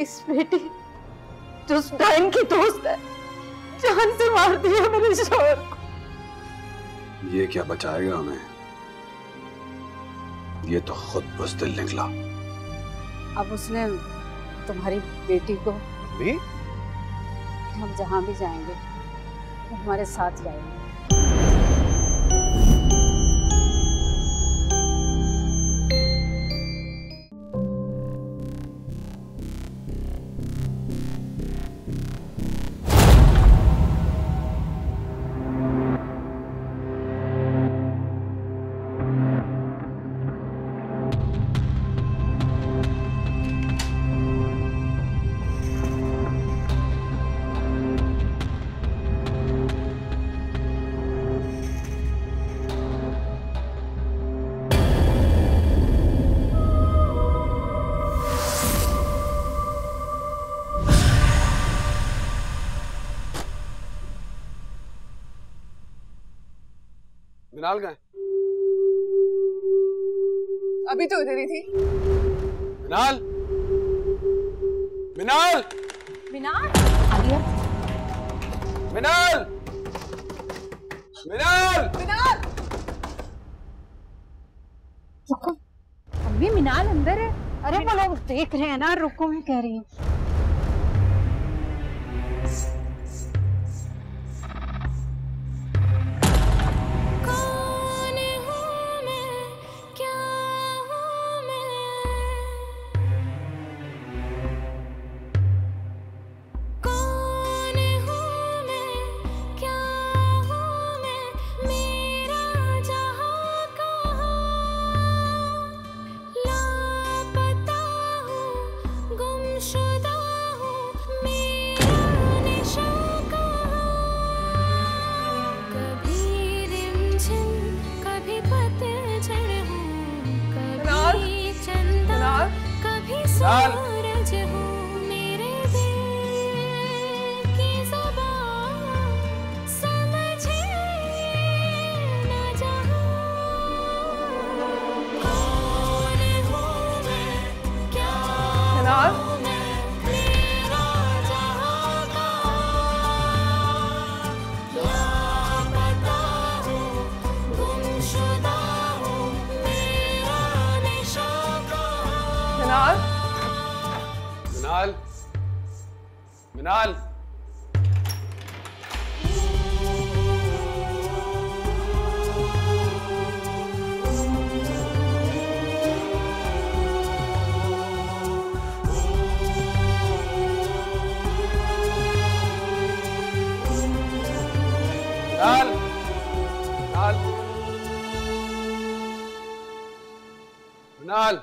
इस बेटी जो उस डाइन की दोस्त है जान से मार दिया मेरे शौहर को। ये क्या बचाएगा हमें? ये तो खुद बुज़दिल निकला। अब उसने तुम्हारी बेटी को भी? हम जहां भी जाएंगे वो हमारे साथ जाएंगे। मिनाल गए? अभी तो इधर ही थी। मिनाल, मिनाल, मिनाल, आलिया, मिनाल, मिनाल, मिनाल, रुको, अम्मी मिनाल अंदर है। अरे वो लोग देख रहे हैं ना, रुको मैं कह रही हूँ। मिनाल, मिनाल, मिनाल,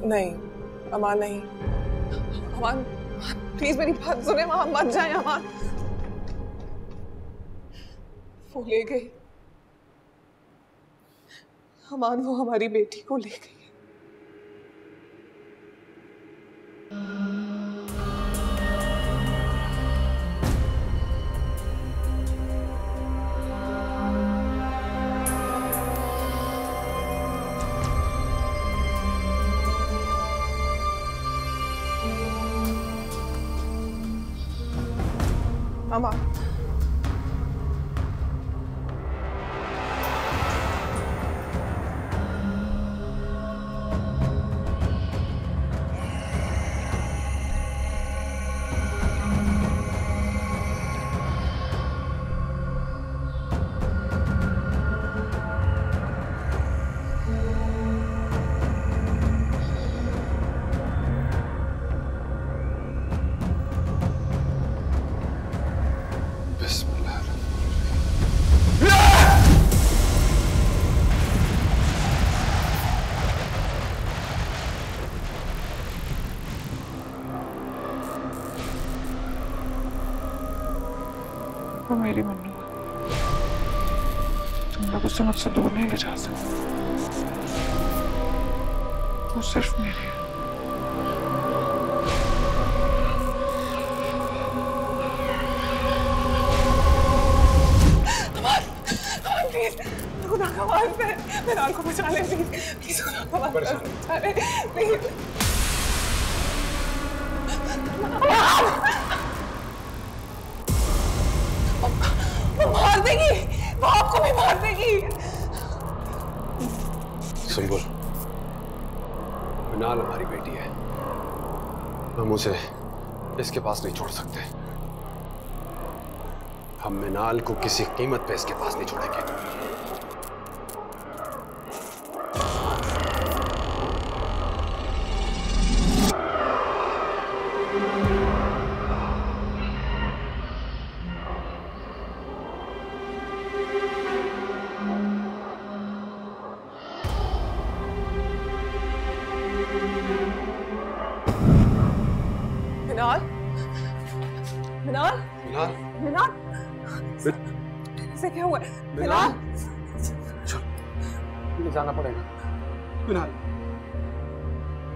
नहीं अमान नहीं, अमान प्लीज मेरी बात सुने, वहां मत जाए अमान। वो ले गई अमान, वो हमारी बेटी को ले गई। अमान वो मेरी मन्नू है, तुम लोग उसे मुझसे दूर नहीं ले जा सकते। वो सिर्फ मेरी है। प्लीज खुदा का वास्ता है, मिनाल को बचा ले प्लीज, प्लीज खुदा का वास्ता है, बचा ले प्लीज। वो मार देगी, वो आपको भी मार देगी। सुंबुल, मिनाल हमारी बेटी है, हम उसे इसके पास नहीं छोड़ सकते। हम मिनाल को किसी कीमत पे इसके पास नहीं छोड़ेंगे। मिनाल, मिनाल, मिनाल, मिनाल, इसे क्या हुआ? मिनाल, चल, मुझे जाना पड़ेगा। मिनाल,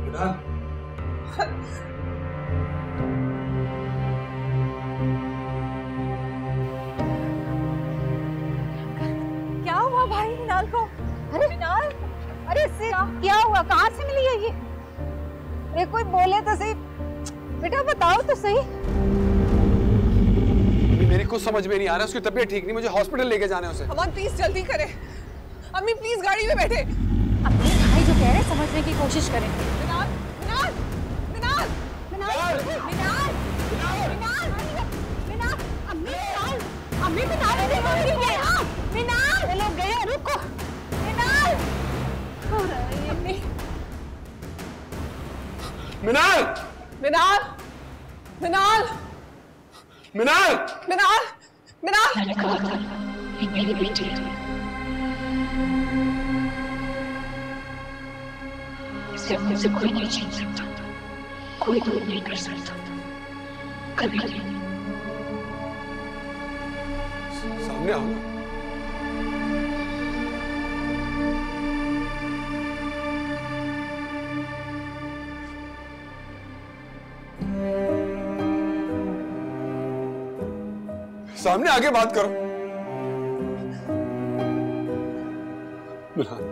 मिनाल, क्या हुआ भाई मिनाल को? अरे मिनाल, अरे इससे क्या हुआ? कहाँ से मिली है ये? अरे कोई बोले तो सही, बेटा बताओ तो सही। मेरे को समझ में नहीं आ रहा, उसकी तबीयत ठीक नहीं, मुझे हॉस्पिटल लेके जाना है उसे। अमन प्लीज जल्दी करें, अम्मी प्लीज गाड़ी में बैठे। अपने भाई जो कह रहे हैं समझने की कोशिश करें। मिनाल, मिनाल, मिनाल, मिनाल, मिनाल, मिनाल, मिनाल, अम्मी मिनाल, अम्मी मिनाल, मिनाल, ये लोग गए, रुको, मिनाल, अम्मी, मिनाल, मिनाल, मिनाल, मिनाल, मिनाल, मिनाल। मैंने कहा था ये मेरी बेटी है, इसे अपने से कोई नहीं छीन सकता, कोई नहीं कर सकता, कभी नहीं। सामने आओ। सामने आके बात करो। मिनाल,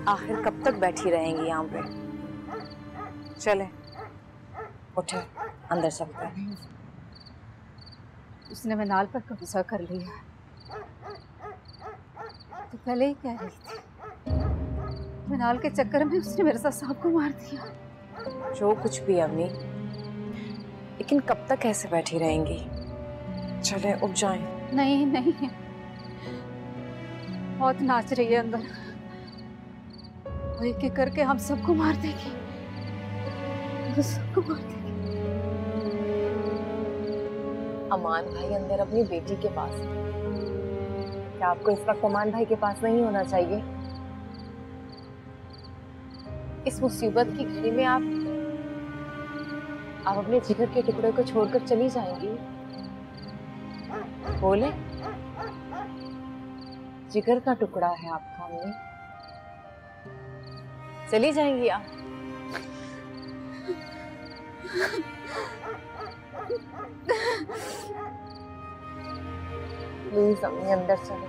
आखिर कब तक बैठी रहेंगी यहाँ पे? चले, उठे, अंदर चलते हैं। उसने मिनाल पर कब्जा कर लिया, तो पहले ही कह रही थी। मिनाल के चक्कर में उसने मेरे साथ सांप को मार दिया। जो कुछ भी अम्मी, लेकिन कब तक ऐसे बैठी रहेंगी? चले, उठ जाएं। नहीं नहीं, बहुत नाच रही है अंदर, वो एक एक करके हम सबको मार देगी, सबको मार देगी। अमान भाई अंदर अपनी बेटी के पास है। क्या आपको इस वक्त अमान भाई के पास नहीं होना चाहिए? इस मुसीबत की घड़ी में आप अपने जिगर के टुकड़े को छोड़कर चली जाएंगी? बोले, जिगर का टुकड़ा है आपका अम्मी, चली जाएंगी आप? प्लीज अम्मी अंदर चले।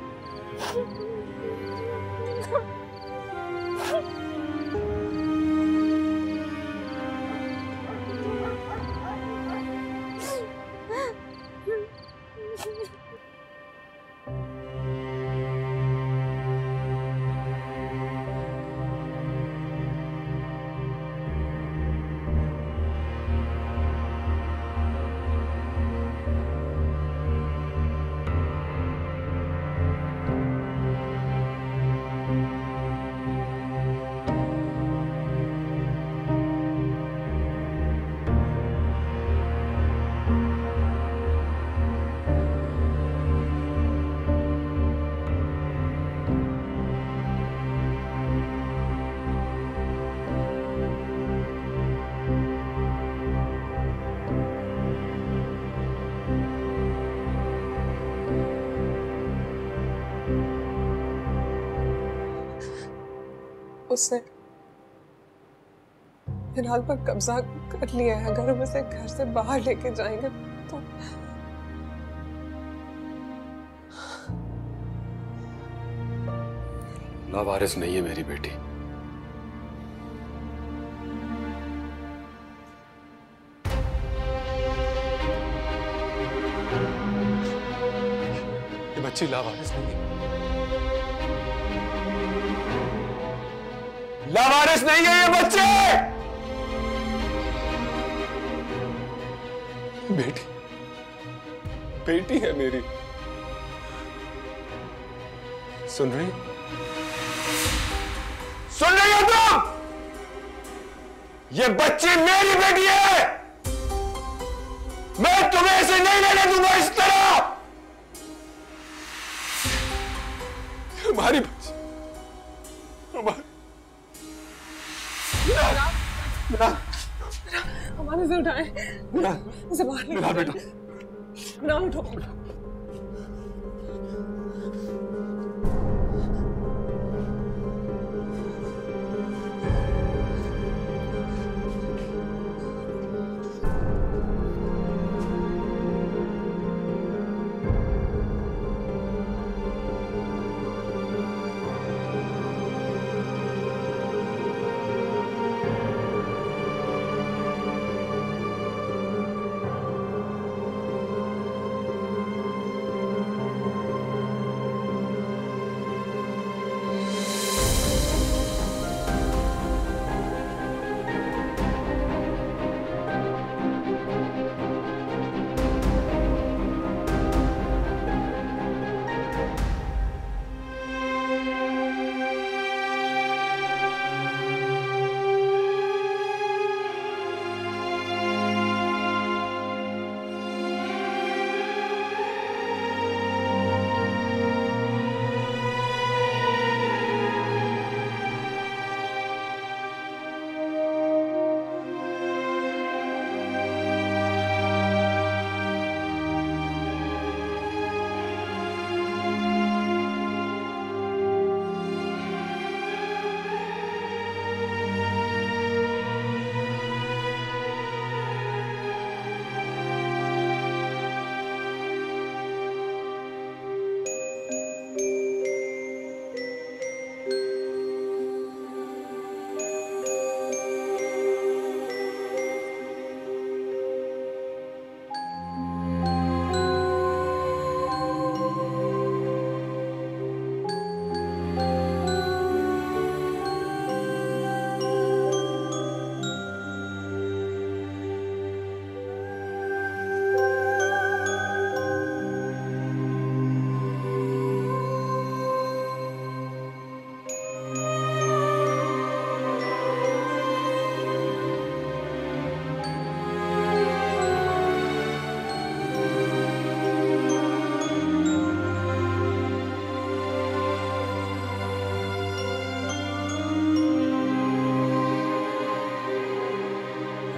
उसने मिनाल पर कब्जा कर लिया है। अगर हम उसे घर से बाहर लेके जाएंगे तो लावारिस नहीं है मेरी बेटी। ये बच्ची लावारिस नहीं है। लावारिस नहीं है ये बच्चे। बेटी बेटी है मेरी। सुन रही हो तुम? ये बच्ची मेरी बेटी है। मैं तुम्हें इसे नहीं लेने दूंगा इस तरह। हमारी बच्ची हमारे से उठाए, उसे बाहर लेके बेटा ना उठो।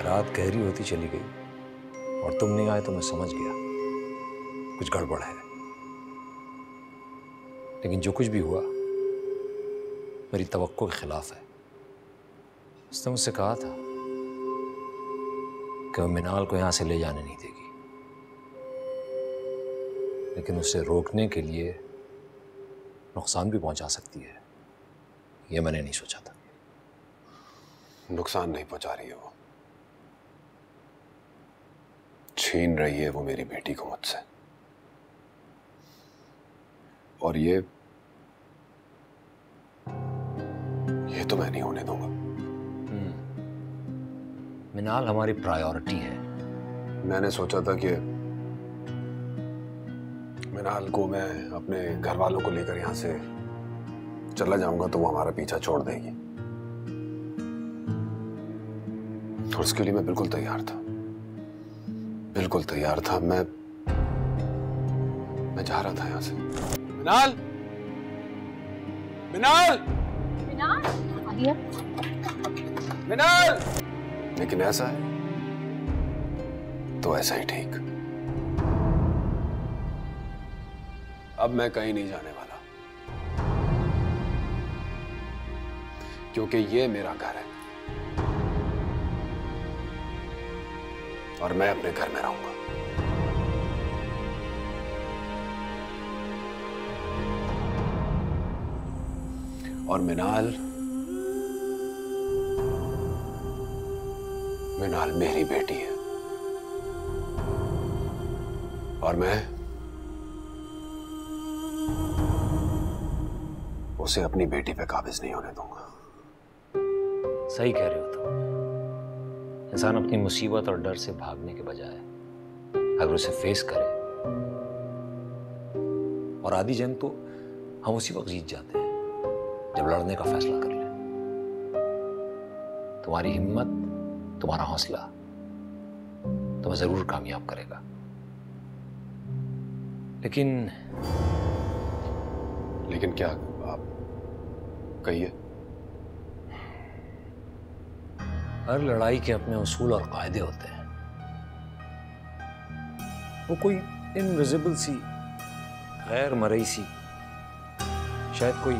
रात गहरी होती चली गई और तुम नहीं आए तो मैं समझ गया कुछ गड़बड़ है। लेकिन जो कुछ भी हुआ मेरी तवक्को के खिलाफ है। उसने मुझसे कहा था कि वो मिनाल को यहां से ले जाने नहीं देगी, लेकिन उसे रोकने के लिए नुकसान भी पहुंचा सकती है। ये मैंने नहीं सोचा था। नुकसान नहीं पहुंचा रही है वो, छीन रही है वो मेरी बेटी को मुझसे। और ये तो मैं नहीं होने दूंगा। मिनाल हमारी प्रायोरिटी है। मैंने सोचा था कि मिनाल को मैं अपने घर वालों को लेकर यहां से चला जाऊंगा तो वो हमारा पीछा छोड़ देगी, और उसके लिए मैं बिल्कुल तैयार था, बिल्कुल तैयार था। मैं जा रहा था यहां से। मिनाल, मिनाल, मिनाल, मिनाल। लेकिन ऐसा है तो ऐसा ही ठीक। अब मैं कहीं नहीं जाने वाला। क्योंकि ये मेरा घर है और मैं अपने घर में रहूंगा। और मिनाल मेरी बेटी है और मैं उसे अपनी बेटी पे काबिज नहीं होने दूंगा। सही कह रहे हो तुम। इंसान अपनी मुसीबत और डर से भागने के बजाय अगर उसे फेस करे, और आधी जंग तो हम उसी वक्त जीत जाते हैं जब लड़ने का फैसला कर लें। तुम्हारी हिम्मत, तुम्हारा हौसला तुम्हें जरूर कामयाब करेगा। लेकिन क्या आप कहिए। हर लड़ाई के अपने उसूल और कायदे होते हैं। वो कोई इनविजिबल सी, गैर मरई सी, शायद कोई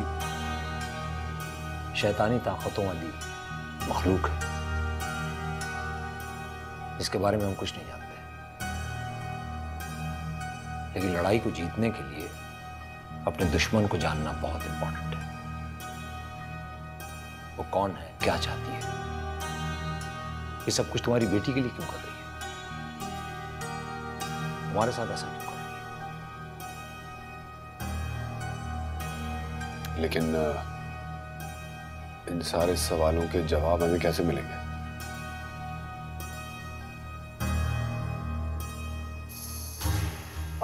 शैतानी ताकतों वाली मखलूक है जिसके बारे में हम कुछ नहीं जानते। लेकिन लड़ाई को जीतने के लिए अपने दुश्मन को जानना बहुत इंपॉर्टेंट है। वो कौन है, क्या चाहती है, ये सब कुछ तुम्हारी बेटी के लिए क्यों कर रही है, तुम्हारे साथ ऐसा क्यों कर रही है। लेकिन इन सारे सवालों के जवाब हमें कैसे मिलेंगे?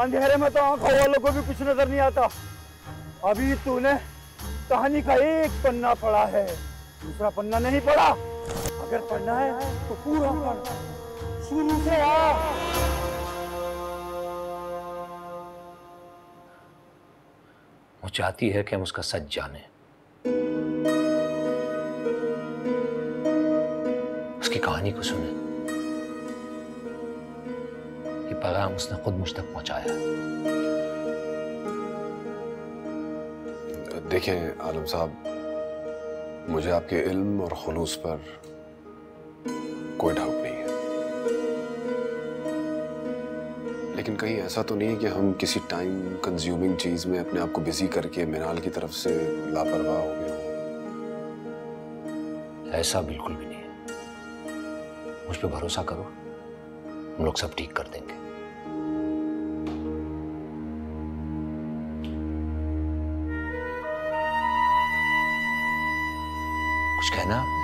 अंधेरे में तो आंखों वालों को भी कुछ नजर नहीं आता। अभी तूने कहानी का एक पन्ना पढ़ा है, दूसरा पन्ना नहीं पढ़ा। अगर पढ़ना है तो पूरा पढ़, शुरू से आ। वो चाहती है कि हम उसका सच जाने, उसकी कहानी को सुने। ये पैगाम उसने खुद मुझ तक पहुंचाया। देखें आलम साहब, मुझे आपके इल्म और खुलूस पर कोई डाउट नहीं है, लेकिन कहीं ऐसा तो नहीं है कि हम किसी टाइम कंज्यूमिंग चीज में अपने आप को बिजी करके मिनाल की तरफ से लापरवाह हो गए? ऐसा बिल्कुल भी नहीं है। मुझ पे भरोसा करो, हम लोग सब ठीक कर देंगे। कुछ कहना आपने?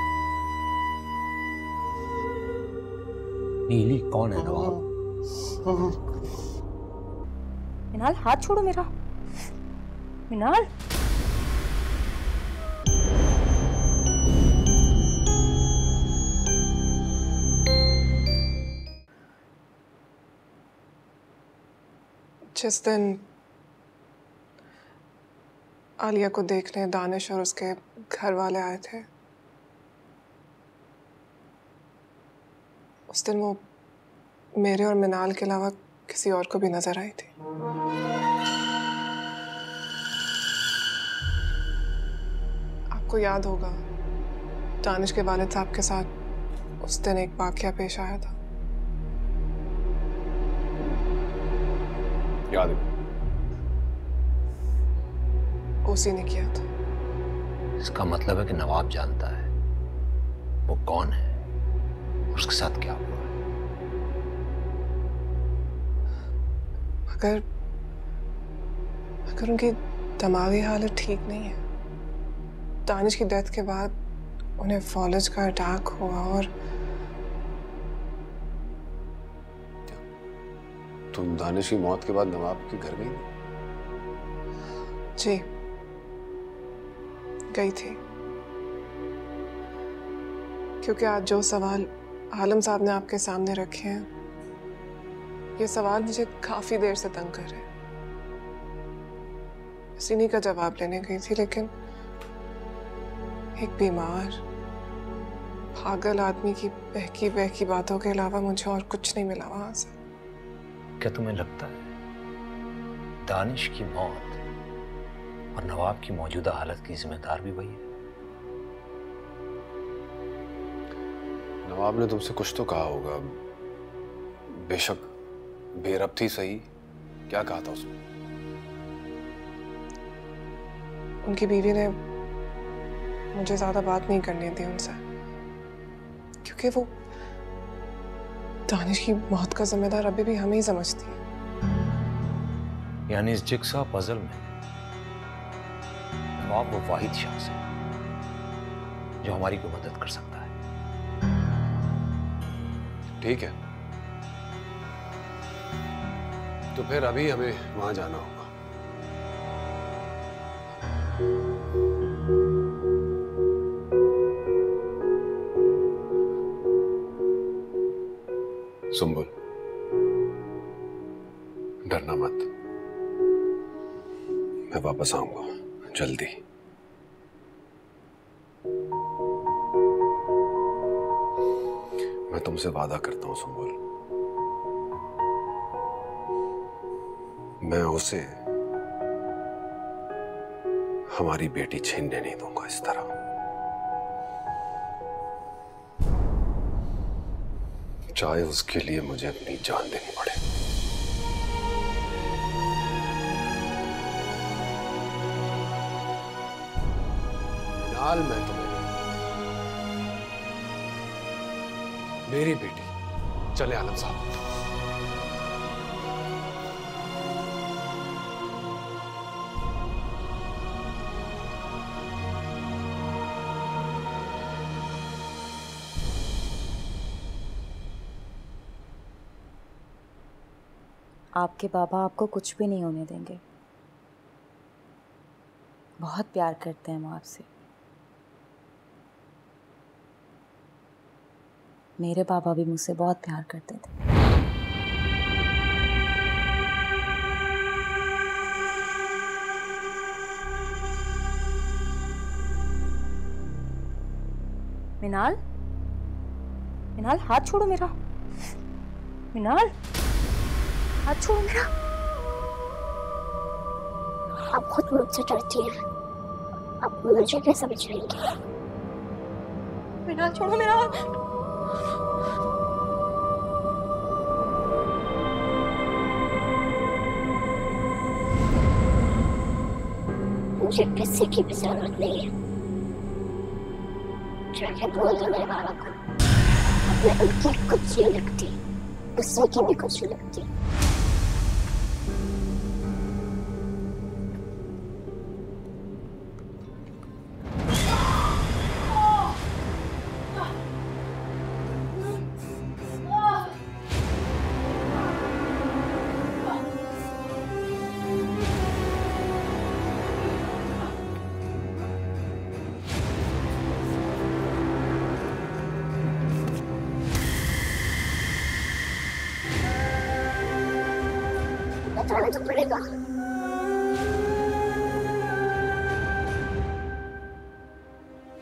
नीली कौन है नवाब? मिनाल, हाथ छोड़ो मेरा। मिनाल, जिस दिन आलिया को देखने दानिश और उसके घर वाले आए थे, उस दिन वो मेरे और मिनाल के अलावा किसी और को भी नजर आई थी। आपको याद होगा, दानिश के वालिद साहब के साथ उस दिन एक वाकया पेश आया था। याद है? उसी ने किया था। इसका मतलब है कि नवाब जानता है वो कौन है, उसके साथ क्या हुआ है। अगर उनकी दिमागी हालत ठीक नहीं है, दानिश की डेथ के बाद उन्हें फॉलेज का अटैक हुआ और तुम दानिश की मौत के बाद नवाब के घर गई? जी, गई थी। क्योंकि आज जो सवाल आलम साहब ने आपके सामने रखे हैं, ये सवाल मुझे काफी देर से तंग कर रहे हैं। इन्हीं का जवाब लेने गई थी, लेकिन एक बीमार पागल आदमी की बहकी बहकी बातों के अलावा मुझे और कुछ नहीं मिला वहां से। क्या तुम्हें लगता है दानिश की मौत और नवाब की मौजूदा हालत की जिम्मेदार भी वही है? नवाब ने तुमसे कुछ तो कहा होगा, बेशक बेरब थी सही। क्या कहा था उसने? उनकी बीवी ने मुझे ज्यादा बात नहीं करनी थी उनसे, क्योंकि वो दानिश की मौत का जिम्मेदार अभी भी हमें ही समझती है। यानी इस जिक्सा पजल में नवाब वो वाहिद शख्स है जो हमारी कोई मदद कर सकता है। ठीक है, तो फिर अभी हमें वहां जाना होगा। सुंबुल, डरना मत, मैं वापस आऊंगा जल्दी। मैं तुमसे वादा करता हूं सुंबुल, मैं उसे हमारी बेटी छीनने नहीं दूंगा इस तरह। चाहे उसके लिए मुझे अपनी जान देनी पड़े। फिलहाल मैं तुम्हें, मेरी बेटी, चले आलम साहब। आपके बाबा आपको कुछ भी नहीं होने देंगे। बहुत प्यार करते हैं वो आपसे। मेरे पापा भी मुझसे बहुत प्यार करते थे। मिनाल, मिनाल हाथ छोड़ो मेरा। मिनाल हाथ छोड़ो मेरा। आप खुद मुझसे डरती हैं, आप मुझे क्या समझ रही हैं? मिनाल छोड़ो मेरा हाथ। मुझे किसी की भी जरूरत नहीं है। चाहे बोल दो मेरे बाबा को, मैं उनकी कुछ नहीं लगती, किसी की भी कुछ नहीं लगती। बताना तो पड़ेगा।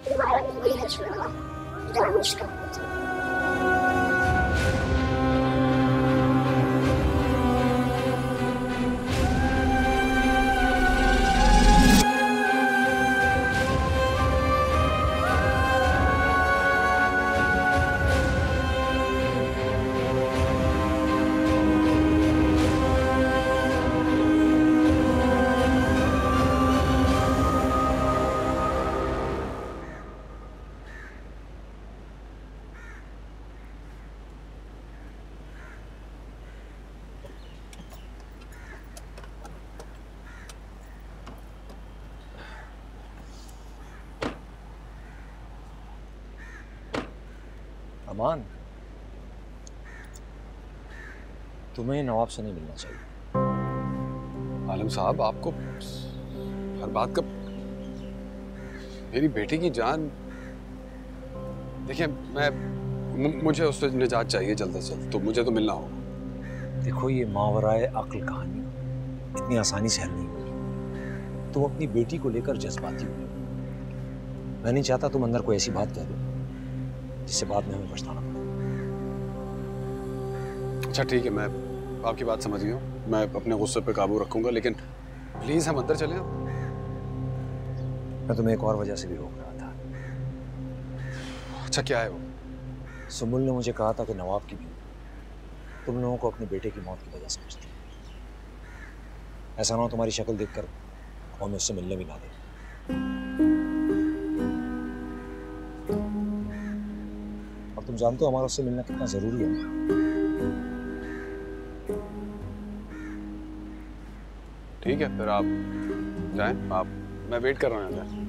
तुम्हारा कोई है चुनाव, दानिश का पुत्र। अमान, तुम्हें नवाब से नहीं मिलना चाहिए। आलम साहब, आपको हर बात का, मेरी बेटी की जान, देखिए मुझे उससे निजात चाहिए जल्द से जल्द, तो मुझे तो मिलना होगा। देखो, ये मावराए अक्ल कहानी इतनी आसानी से हल नहीं हुई। तुम अपनी बेटी को लेकर जज्बाती हो। मैं नहीं चाहता तुम अंदर कोई ऐसी बात कह दो जिससे बाद में हमें पछताना पड़े। अच्छा ठीक है, मैं आपकी बात समझ गया हूँ, मैं अपने गुस्से पे काबू रखूंगा, लेकिन प्लीज हम अंदर चलें। मैं तुम्हें एक और वजह से भी रोक रहा था। अच्छा क्या है वो? सुमुल ने मुझे कहा था कि नवाब की भी तुम लोगों को अपने बेटे की मौत की वजह समझती है। ऐसा ना हो तुम्हारी शक्ल देखकर हमें उससे मिलने भी ना दे। और तुम जानते हो हमारा उससे मिलना कितना जरूरी है। ठीक है, फिर आप जाएं। मैं वेट कर रहा हूँ यहाँ।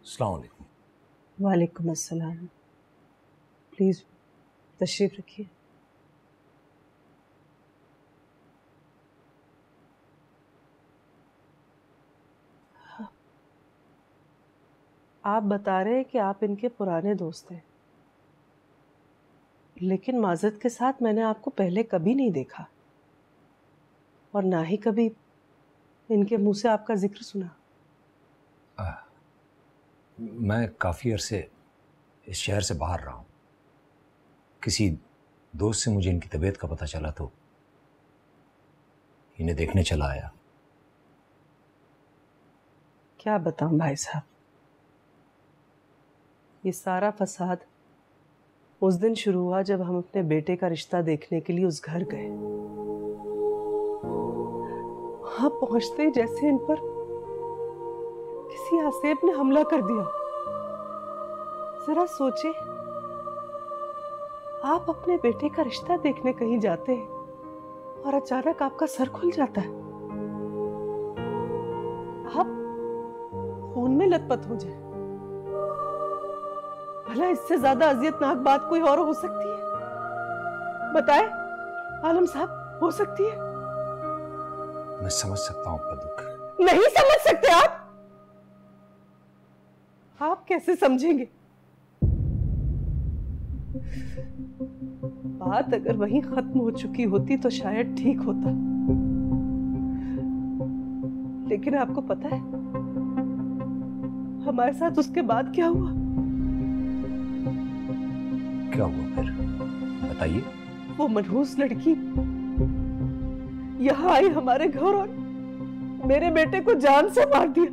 अस्सलाम वालेकुम। वालेकुम अस्सलाम। प्लीज तशरीफ रखिए। आप बता रहे हैं कि आप इनके पुराने दोस्त हैं, लेकिन माजरत के साथ मैंने आपको पहले कभी नहीं देखा और ना ही कभी इनके मुंह से आपका जिक्र सुना। मैं काफ़ी अरसे इस शहर से बाहर रहा हूँ। किसी दोस्त से मुझे इनकी तबीयत का पता चला तो इन्हें देखने चला आया। क्या बताऊं भाई साहब, ये सारा फसाद उस दिन शुरू हुआ जब हम अपने बेटे का रिश्ता देखने के लिए उस घर गए। वहां पहुंचते ही जैसे इन पर किसी आसेब ने हमला कर दिया। जरा सोचे, आप अपने बेटे का रिश्ता देखने कहीं जाते हैं और अचानक आपका सर खुल जाता है। आप खून में लथपथ हो जाए। भला इससे ज्यादा अजियतनाक बात कोई और हो सकती है? बताए आलम साहब, हो सकती है? मैं समझ सकता हूं आपका दुख। नहीं समझ सकते आप? आप कैसे समझेंगे? बात अगर वहीं खत्म हो चुकी होती तो शायद ठीक होता, लेकिन आपको पता है हमारे साथ उसके बाद क्या हुआ? क्या हुआ फिर, बताइए। वो मनहूस लड़की यहाँ आई हमारे घर और मेरे बेटे को जान से मार दिया।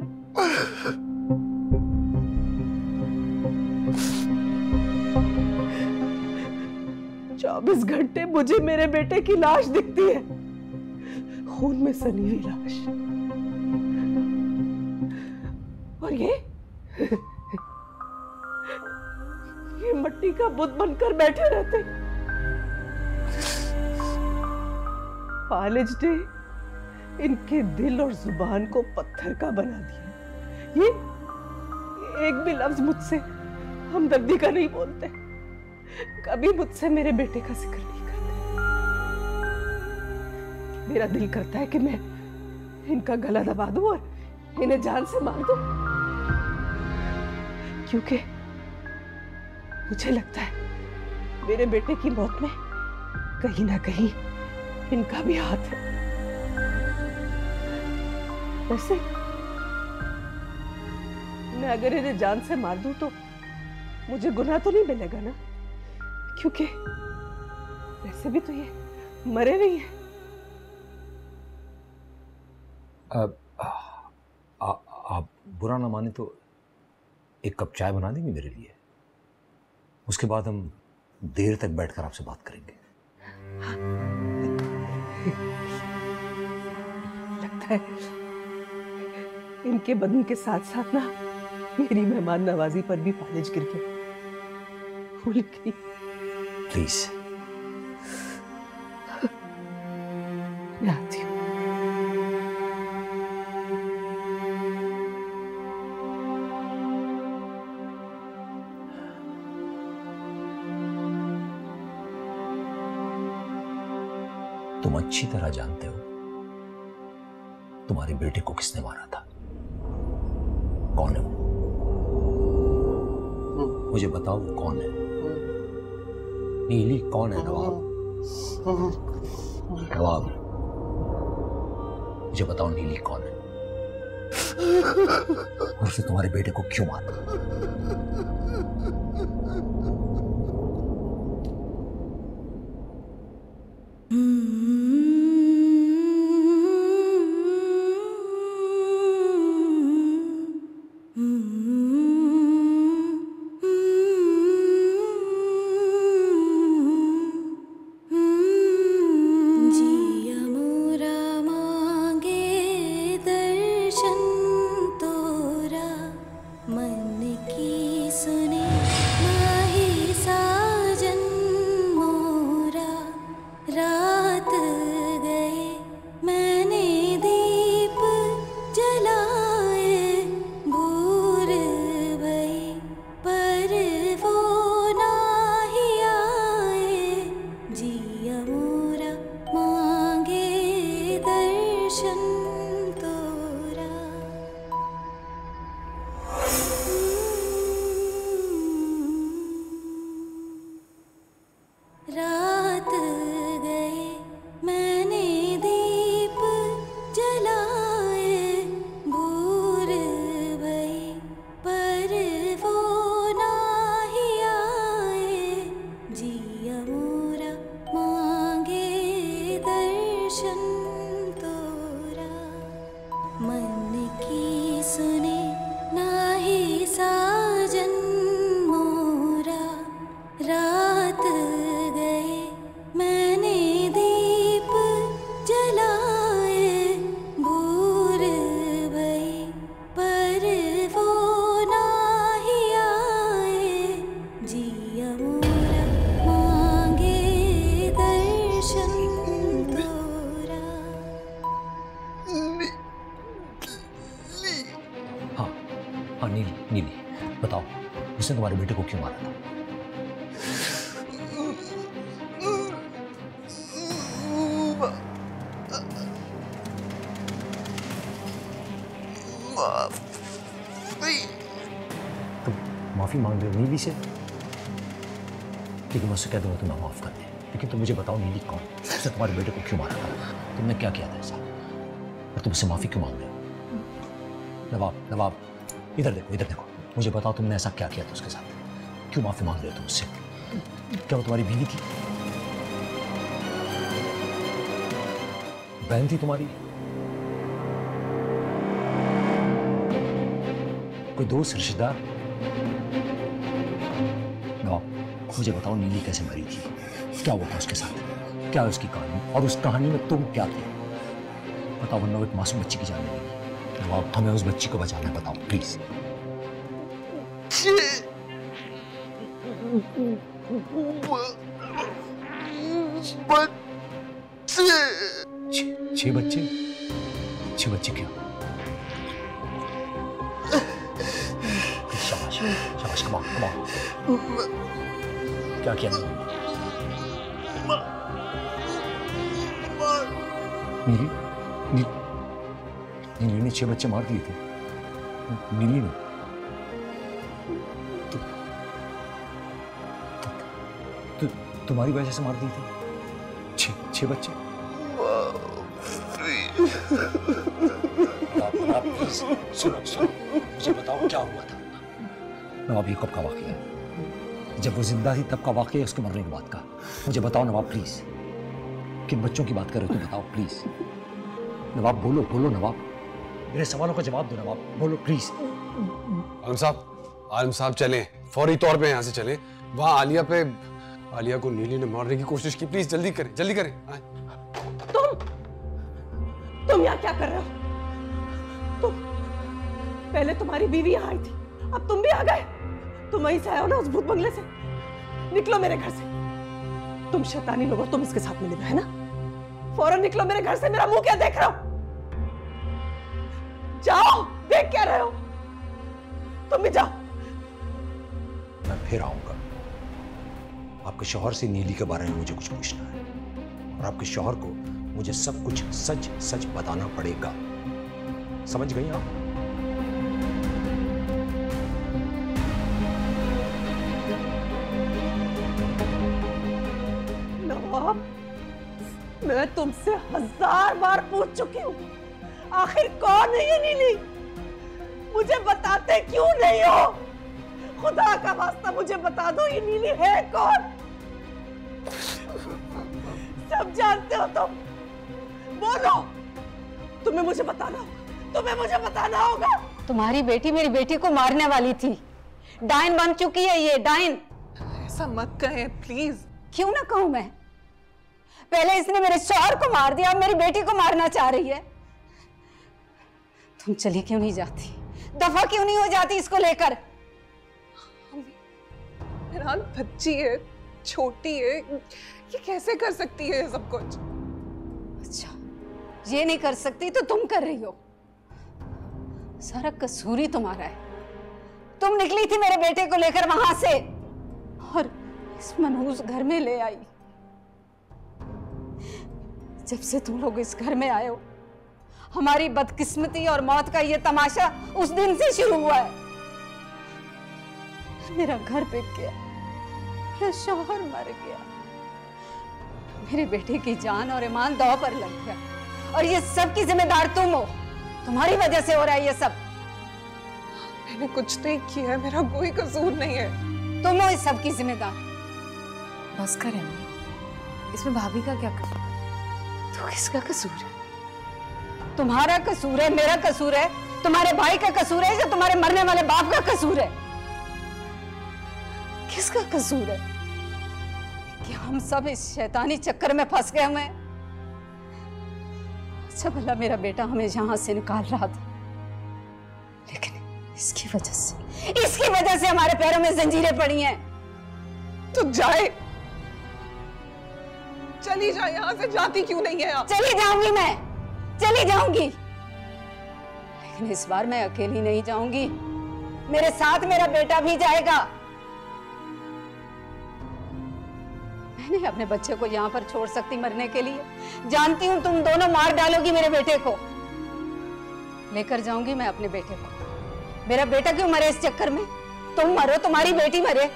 24 घंटे मुझे मेरे बेटे की लाश दिखती है, खून में सनी हुई लाश। और ये मट्टी का बुत बनकर बैठे रहते। फालिज ने इनके दिल और जुबान को पत्थर का बना दिया। ये एक भी लफ्ज मुझसे हमदर्दी का नहीं बोलते, कभी मुझसे मेरे बेटे का जिक्र नहीं करते। मेरा दिल करता है कि मैं इनका गला दबा दूं और इन्हें जान से मार दूं, क्योंकि मुझे लगता है मेरे बेटे की मौत में कहीं ना कहीं इनका भी हाथ है। वैसे मैं अगर इन्हें जान से मार दूं तो मुझे गुनाह तो नहीं मिलेगा ना, क्योंकि वैसे भी तो ये मरे नहीं है। आप बुरा ना माने तो एक कप चाय बना देंगे मेरे लिए? उसके बाद हम देर तक बैठकर आपसे बात करेंगे। लगता है इनके बदन के साथ साथ ना मेरी मेहमान नवाजी पर भी फालिज गिर गया, भूल गई। प्लीज मैं आती हूँ। तुम अच्छी तरह जानते हो तुम्हारे बेटे को किसने मारा था, कौन है वो? मुझे बताओ वो कौन है? नीली कौन है? नवाब, नवाब मुझे बताओ नीली कौन है? और उसने तुम्हारे बेटे को क्यों मारा? नीली, बताओ उसने तुम्हारे बेटे को क्यों मारा था? तुम माफी मांग रहे हो नीली से? लेकिन मैं उससे कह दूंगा तुम्हें माफ कर दे, लेकिन तुम मुझे बताओ नीली कौन? उसने तुम्हारे बेटे को क्यों मारा था? तुमने क्या किया था ऐसा? और तुम उससे माफी क्यों मांग रहे हो? नवाब, नवाब, इधर देखो, इधर देखो, मुझे बताओ तुमने ऐसा क्या किया था उसके साथ? क्यों माफी मांग रहे हो तुम उससे? क्या वो तुम्हारी बीवी थी? बहन थी तुम्हारी? कोई दोस्त, रिश्तेदार? नवाब, मुझे बताओ नीली कैसे मरी थी? क्या हुआ था उसके साथ? क्या है उसकी कहानी? और उस कहानी में तुम क्या थे? बताओ, वरना वो एक मासूम बच्ची की जान लेगी। नवाब, हमें उस बच्ची को बचाना है, बताओ प्लीज। छह बच्चे? छह बच्चे क्या? शाबाश, शाबाश, कमाल, कमाल। क्या किया नीली? नीली ने 6 बच्चे मार दिए थे। नीली ने तुम्हारी वजह से मार दिए थे 6 बच्चे? सुनो, मुझे बताओ क्या हुआ था? नवाब, ये कब का वाकया है? जब वो जिंदा थी तब का वाकया है, उसके मरने के बाद का? मुझे बताओ नवाब प्लीज, किन बच्चों की बात कर रहे हो तुम? बताओ प्लीज नवाब, बोलो बोलो नवाब, मेरे सवालों का जवाब दो नवाब, बोलो प्लीज। आलम साहब चलें, फौरी तौर पे यहाँ से चलें। वहाँ आलिया को नीली ने मारने की कोशिश की। प्लीज जल्दी करें, जल्दी करें। तुम यहाँ क्या कर रहे हो? तुम पहले तुम्हारी बीवी यहाँ आई थी, अब तुम भी आ गए। तुम वहीं से आए हो ना, उस भूत बंगले से? निकलो मेरे घर से। तुम शैतानी लोग हो, तुम इसके साथ मिले है ना? फौरन निकलो मेरे घर से। मेरा मुंह क्या देख रहे हो? जाओ, देख क्या रहे हो? तुम भी जाओ। मैं फिर आऊंगा। आपके शौहर से नीली के बारे में मुझे कुछ पूछना है, और आपके शौहर को मुझे सब कुछ सच सच बताना पड़ेगा। समझ गई आप? नवाब, मैं तुमसे 1000 बार पूछ चुकी हूँ, आखिर कौन है ये नीली? मुझे बताते क्यों नहीं हो? खुदा का वास्ता मुझे बता दो, ये नीली है कौन? सब जानते हो तुम, बोलो। तुम्हें मुझे बताना होगा, तुम्हें मुझे बताना होगा। तुम्हारी बेटी मेरी बेटी को मारने वाली थी, डायन बन चुकी है ये, डायन। ऐसा मत कहें प्लीज। क्यों ना कहूं मैं? पहले इसने मेरे शौहर को मार दिया, अब मेरी बेटी को मारना चाह रही है। तुम चली क्यों नहीं जाती? दफा क्यों नहीं हो जाती इसको लेकर? मिनाल बच्ची है, छोटी है, ये कैसे कर सकती है ये सब कुछ? अच्छा, ये नहीं कर सकती तो तुम कर रही हो। सारा कसूर ही तुम्हारा है। तुम निकली थी मेरे बेटे को लेकर वहां से और इस मनहूस घर में ले आई। जब से तुम लोग इस घर में आए हो, हमारी बदकिस्मती और मौत का ये तमाशा उस दिन से शुरू हुआ है। मेरा घर बिक गया, मेरा शौहर मर गया, मेरे बेटे की जान और ईमान दांव पर लग गया, और ये सब की जिम्मेदार तुम हो। तुम्हारी वजह से हो रहा है ये सब। मैंने कुछ नहीं किया है, मेरा कोई कसूर नहीं है। तुम हो इस सब की जिम्मेदार। बस करें अम्मी, इसमें भाभी का क्या कसूर? तो किसका कसूर है? तुम्हारा कसूर है, मेरा कसूर है, तुम्हारे भाई का कसूर है, या तुम्हारे मरने वाले बाप का कसूर है? किसका कसूर है कि हम सब इस शैतानी चक्कर में फंस गए हुए हैं? अच्छा भला मेरा बेटा हमें यहां से निकाल रहा था, लेकिन इसकी वजह से हमारे पैरों में जंजीरें पड़ी हैं। तो जाए, चली जाए यहाँ से। जाती क्यों नहीं है आप? चली जाऊंगी, मैं चली जाऊंगी, लेकिन इस बार मैं अकेली नहीं जाऊंगी, मेरे साथ मेरा बेटा भी जाएगा। मैं नहीं अपने बच्चे को यहाँ पर छोड़ सकती मरने के लिए। जानती हूँ तुम दोनों मार डालोगी मेरे बेटे को। लेकर जाऊंगी मैं अपने बेटे को। मेरा बेटा क्यों मरे इस चक्कर में? तुम मरो, तुम्हारी बेटी मरे।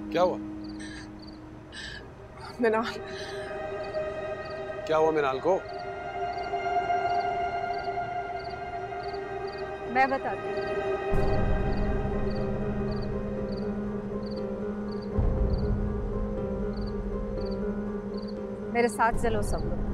क्या हुआ? मिनाल, क्या हुआ मिनाल को? मैं बताती हूँ। मेरे साथ चलो सब लोग।